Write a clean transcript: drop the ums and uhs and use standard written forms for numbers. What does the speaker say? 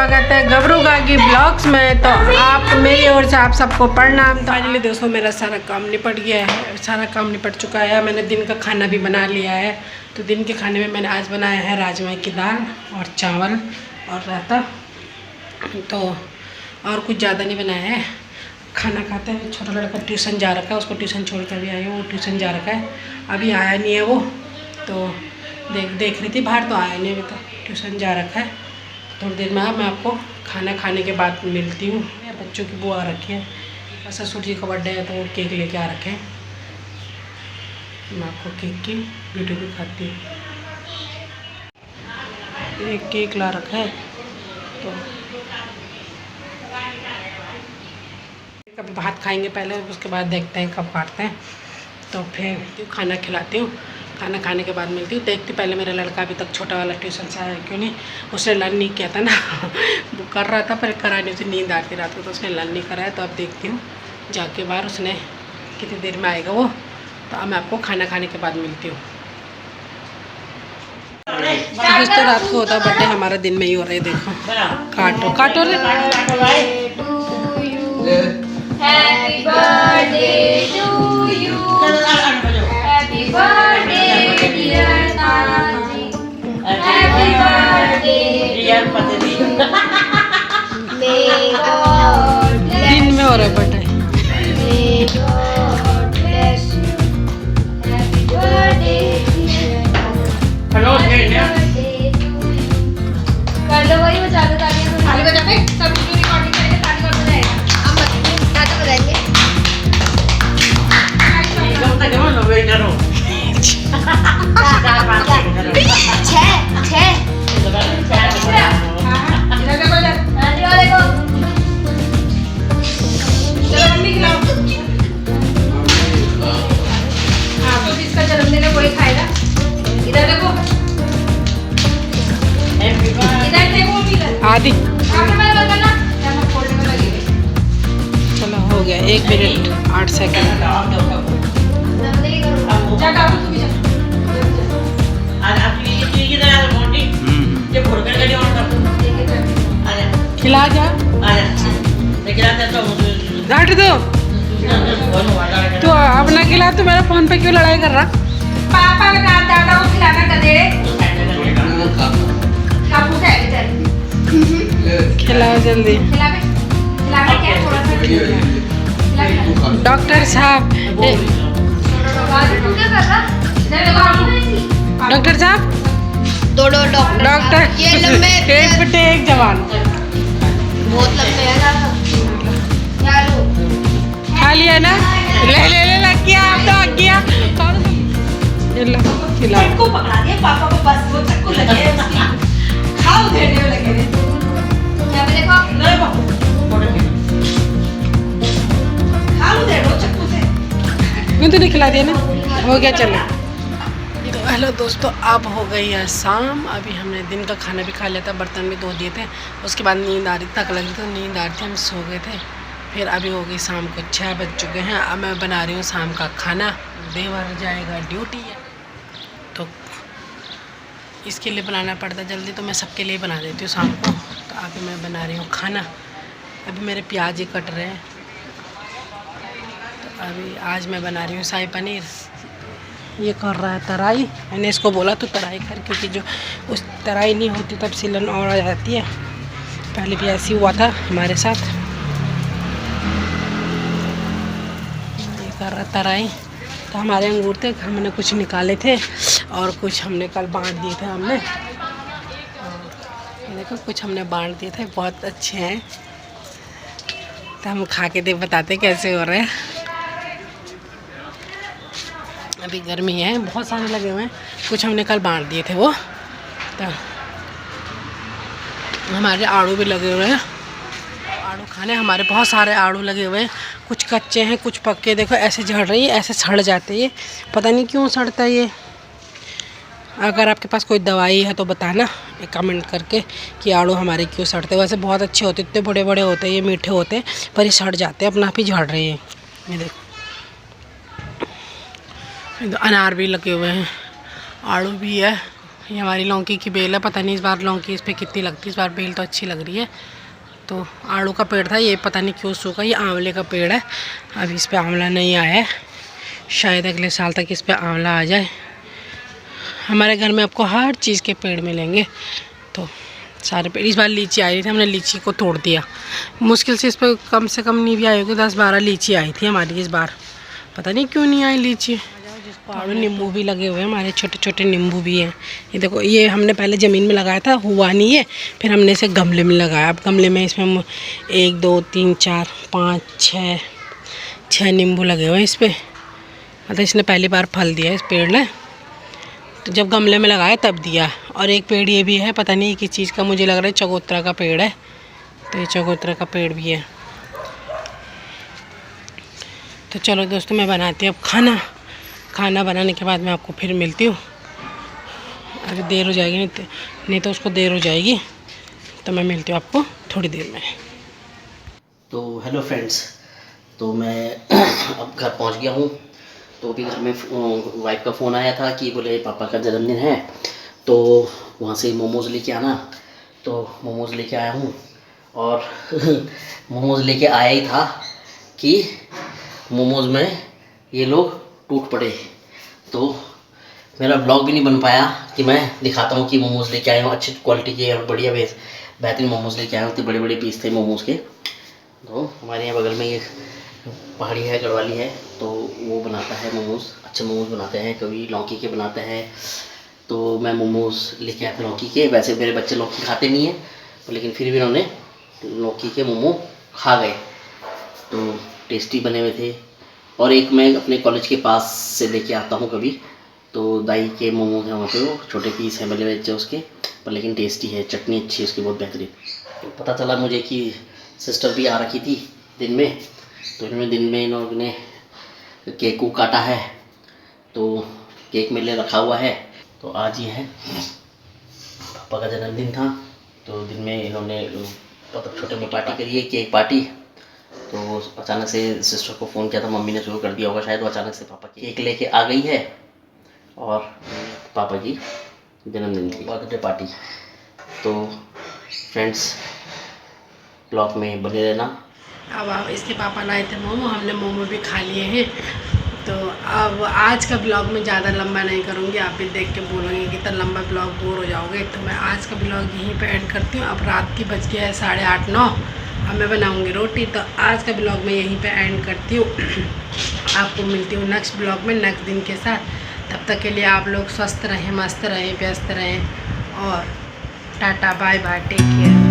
स्वागत है गबरू गागी ब्लॉग्स में। तो आप मेरी ओर से आप सबको प्रणाम। तो फाइनली दोस्तों मेरा सारा काम निपट गया है, सारा काम निपट चुका है। मैंने दिन का खाना भी बना लिया है। तो दिन के खाने में मैंने आज बनाया है राजमा की दाल और चावल और रायता। तो और कुछ ज़्यादा नहीं बनाया है। खाना खाते हैं। छोटा लड़का ट्यूशन जा रखा है, उसको ट्यूशन छोड़ कर भी आई हूँ। वो ट्यूशन जा रखा है, अभी आया नहीं है वो। तो देख रही थी बाहर, तो आया नहीं अभी तक, ट्यूशन जा रखा है। थोड़ी देर में मैं आपको खाना खाने के बाद मिलती हूँ। बच्चों की बुआ रखी है, ससुर जी का बर्थडे है तो वो केक लेके आ रखे हैं। मैं आपको केक की वीडियो भी खाती हूँ। एक केक ला रखा है, तो कभी भात खाएंगे पहले, उसके बाद देखते हैं कब काटते हैं। तो फिर खाना खिलाती हूँ। खाना खाने के बाद मिलती हूँ। देखती पहले मेरा लड़का अभी तक छोटा वाला ट्यूशन से आया क्यों नहीं, उसने लर्न नहीं किया था ना। वो कर रहा था पर करा नहीं, उसे नींद आती रात को, तो उसने लर्न नहीं कराया। तो अब देखती हूँ जाके बाहर उसने कितनी देर में आएगा वो। तो अब मैं आपको खाना खाने के बाद मिलती हूँ। जिस तो रात को होता बर्थडे, हमारा दिन में ही हो रहा है। देखो काटो काटो रे। Happy birthday to you. Happy birthday dear Tati. Happy birthday dear Patri. May God bless. दिन में हो रहा है birthday. May God bless you. Happy birthday dear Tati. Hello birthday to you. कर लो वही, वो चालू तालियां ताली बजा पे सब वीडियो रिकॉर्डिंग करके ताली कर दो जाएगा। हम बताएंगे जिसका जन्मदिन है वही खाएगा। इधर देखो, इधर देखो आदि करना। चलो हो गया 1 मिनट 8 सेकंड। खिला जा डांट दो। तू अपना खिला, तो मेरे फोन पे क्यों लड़ाई कर रहा? पापा का नाम दादा को खिलाना गधेड़े। खिलाओ जल्दी। क्या थोड़ा सा डॉक्टर साहब, डॉक्टर साहब, दो डॉक्टर ये लंबे एक बेटे एक जवान। बहुत लंबे हैं। खा लिया ना? ले लग गया, आप तो आ गया। खिलाओ। को पकड़ा दिया पापा को, बस वो चक्कू लगे है उसकी। खाओ देने लगे रे। क्या देखो खाओ दे रो चक्कू से। क्यों तूने खिला दिया ना? हो गया चलो। तो हेलो दोस्तों, अब हो गई है शाम। अभी हमने दिन का खाना भी खा लिया था, बर्तन भी धो दिए थे। उसके बाद नींद आ रही, थक लग रही थी, नींद आ रही थी, हम सो गए थे। फिर अभी हो गई शाम को 6 बज चुके हैं। अब मैं बना रही हूँ शाम का खाना। देवर जाएगा ड्यूटी है, तो इसके लिए बनाना पड़ता है जल्दी, तो मैं सबके लिए बना देती हूँ शाम को। तो अभी मैं बना रही हूँ खाना। अभी मेरे प्याज ही कट रहे हैं। तो अभी आज मैं बना रही हूँ शाही पनीर। ये कर रहा है तराई। मैंने इसको बोला तो तराई कर, क्योंकि जो उस तराई नहीं होती तब सिलन और आ जाती है। पहले भी ऐसी हुआ था हमारे साथ। ये कर रहा तराई। तो हमारे अंगूर थे, हमने कुछ निकाले थे और कुछ हमने कल बांट दिए थे हमने। और देखो कुछ हमने बांट दिए थे, बहुत अच्छे हैं। तो हम खा के बताते कैसे हो रहे हैं। अभी गर्मी है, बहुत सारे लगे हुए हैं, कुछ हमने कल बांट दिए थे वो। तो हमारे आड़ू भी लगे हुए हैं, आड़ू खाने हमारे बहुत सारे आड़ू लगे हुए हैं। कुछ कच्चे हैं, कुछ पक्के। देखो ऐसे झड़ रही है, ऐसे सड़ जाते हैं। ये पता नहीं क्यों सड़ता है ये। अगर आपके पास कोई दवाई है तो बताना कमेंट करके कि आड़ू हमारे क्यों सड़ते हैं। वैसे बहुत अच्छे होते, इतने बड़े बड़े होते हैं, ये मीठे होते हैं, पर ये सड़ जाते हैं, अपना आप ही झड़ रहे हैं। ये देखो अनार भी लगे हुए हैं, आड़ू भी है, ये हमारी लौकी की बेल है, पता नहीं इस बार लौकी इस पर कितनी लगती है। इस बार बेल तो अच्छी लग रही है। तो आड़ू का पेड़ था, ये पता नहीं क्यों सूखा। ये आंवले का पेड़ है, अभी इस पर आंवला नहीं आया है, शायद अगले साल तक इस पर आंवला आ जाए। हमारे घर में आपको हर चीज़ के पेड़ मिलेंगे। तो सारे पेड़, इस बार लीची आई थी, हमने लीची को तोड़ दिया। मुश्किल से इस पर कम से कम नहीं भी आई होगी, 10-12 लीची आई थी हमारी इस बार, पता नहीं क्यों नहीं आई लीची। और नींबू भी लगे हुए हैं हमारे, छोटे छोटे नींबू भी हैं। ये देखो, ये हमने पहले ज़मीन में लगाया था, हुआ नहीं है, फिर हमने इसे गमले में लगाया। अब गमले में इसमें 1 2 3 4 5 6 नींबू लगे हुए हैं इस पर। मतलब इसने पहली बार फल दिया इस पेड़ ने, तो जब गमले में लगाया तब दिया। और एक पेड़ ये भी है, पता नहीं किस चीज़ का, मुझे लग रहा है चकोतरा का पेड़ है। तो ये चकोतरा का पेड़ भी है। तो चलो दोस्तों, मैं बनाती हूँ अब खाना। खाना बनाने के बाद मैं आपको फिर मिलती हूँ। अगर देर हो जाएगी, नहीं तो उसको देर हो जाएगी, तो मैं मिलती हूँ आपको थोड़ी देर में। तो हेलो फ्रेंड्स, तो मैं अब घर पहुंच गया हूँ। तो अभी घर में वाइफ का फ़ोन आया था कि बोले पापा का जन्मदिन है, तो वहाँ से मोमोज़ लेके आना। तो मोमोज़ लेके आया हूँ, और मोमोज़ लेके आया ही था कि मोमोज़ में ये लोग टूट पड़े। तो मेरा ब्लॉग भी नहीं बन पाया कि मैं दिखाता हूँ कि मोमोज़ लेके आया हूँ अच्छी क्वालिटी के और बढ़िया बेहतरीन मोमोज़ लेके आया हूँ। तो बड़े बड़े पीस थे मोमोज़ के। तो हमारे यहाँ बगल में ये पहाड़ी है, गढ़वाली है, तो वो बनाता है मोमोज़, अच्छे मोमोज़ बनाते हैं। कभी लौकी के बनाते हैं। तो मैं मोमोज़ लेके आया था लौकी के। वैसे मेरे बच्चे लौकी खाते नहीं हैं, लेकिन फिर भी उन्होंने लौकी के मोमो खा गए। तो टेस्टी बने हुए थे। और एक मैं अपने कॉलेज के पास से लेके आता हूँ कभी, तो दाई के मोमोज हैं वहाँ पे, वो छोटे पीस हैं बड़े बच्चे उसके, पर लेकिन टेस्टी है, चटनी अच्छी है उसकी, बहुत बेहतरीन। तो पता चला मुझे कि सिस्टर भी आ रखी थी दिन में, तो इन्होंने दिन में इन लोगों ने केक को काटा है। तो केक मेरे लिए रखा हुआ है। तो आज ही है, पापा का जन्मदिन था, तो दिन में इन्होंने मतलब छोटे में पार्टी करी है, केक पार्टी। तो अचानक से सिस्टर को फ़ोन किया था, मम्मी ने शुरू कर दिया होगा शायद, वो अचानक से पापा केक लेके आ गई है और पापा की जन्मदिन की बर्थडे पार्टी। तो फ्रेंड्स, ब्लॉग में बने रहना। अब इसके पापा लाए थे मोमो, हमने मोमो भी खा लिए हैं। तो अब आज का ब्लॉग मैं ज़्यादा लंबा नहीं करूँगी, आप भी देख के बोलेंगे कि इतना लंबा ब्लॉग बोर हो जाओगे। तो मैं आज का ब्लॉग यहीं पे एंड करती हूँ। अब रात की बज गया है 8:30-9, अब मैं बनाऊँगी रोटी। तो आज का ब्लॉग मैं यहीं पे एंड करती हूँ। आपको मिलती हूँ नेक्स्ट ब्लॉग में नेक्स्ट दिन के साथ। तब तक के लिए आप लोग स्वस्थ रहें, मस्त रहें, व्यस्त रहें, और tata bye bye, take care.